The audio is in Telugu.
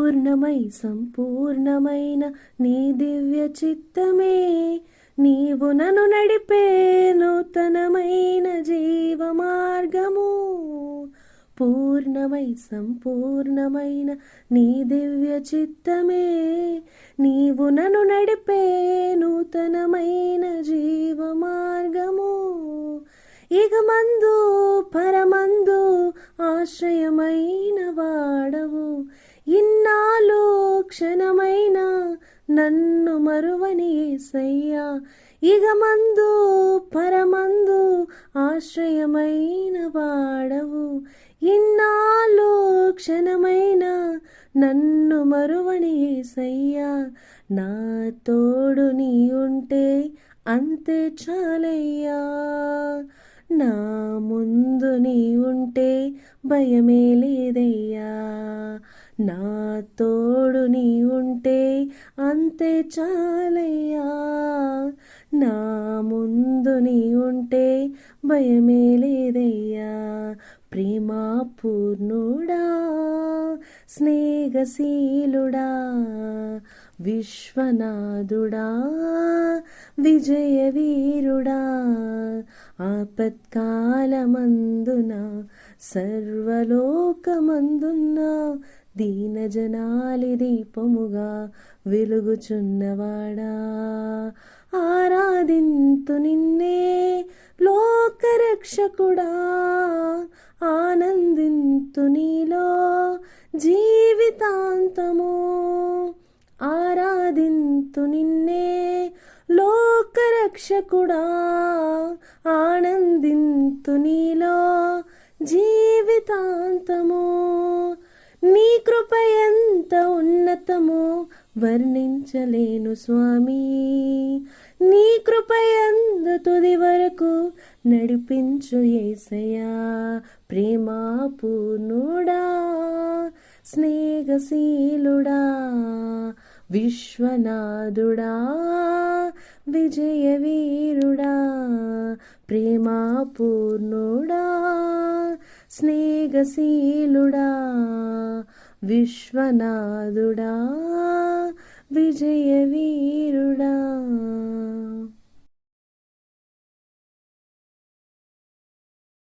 పూర్ణమై సంపూర్ణమైన నీ దివ్య చిత్తమే నీవు నన్ను నడిపే నూతనమైన జీవ మార్గము. పూర్ణమై సంపూర్ణమైన నీ దివ్య చిత్తమే నీవు నన్ను నడిపే నూతనమైన జీవ మార్గము. ఇగమందు పరమందు ఆశ్రయమైన వాడవు, ఇన్నాళ్ళు క్షణమైన నన్ను మరువని యేసయ్యా. ఇగమందు పరమందు ఆశ్రయమైన వాడవు, ఇన్నాళ్ళు క్షణమైన నన్ను మరువని యేసయ్యా. నా తోడు నీ ఉంటే అంతే చాలయ్యా, నా ముందు నీ ఉంటే భయమే లేదయ్యా. నా తోడు నీ ఉంటే అంతే చాలయ్యా, నా ముందు నీ ఉంటే భయమే లేదయ్యా. ప్రేమా పూర్ణుడా స్నేహశీలుడా విశ్వనాథుడా విజయవీరుడా, ఆపత్కాలమందున సర్వలోకమందున్న దీనజనాలి దీపముగా వెలుగుచున్నవాడా. ఆరాధింతు నిన్నే లోకరక్షకుడా, ఆనందింతు నీలో జీవితాంతము. ఆరాధింతు నిన్నే లోకరక్షకుడా, ఆనందింతు నీలో జీవితాంతము. నీ కృప ఎంత ఉన్నతమో వర్ణించలేను స్వామి, నీ కృప ఎంత తుది వరకు నడిపించు యేసయ్యా. ప్రేమా పూర్ణుడా స్నేహశీలుడా విశ్వనాథుడా విజయవీరుడా, ప్రేమా పూర్ణుడా స్నేహశీలుడా విశ్వనాథుడా విజయవీరుడా.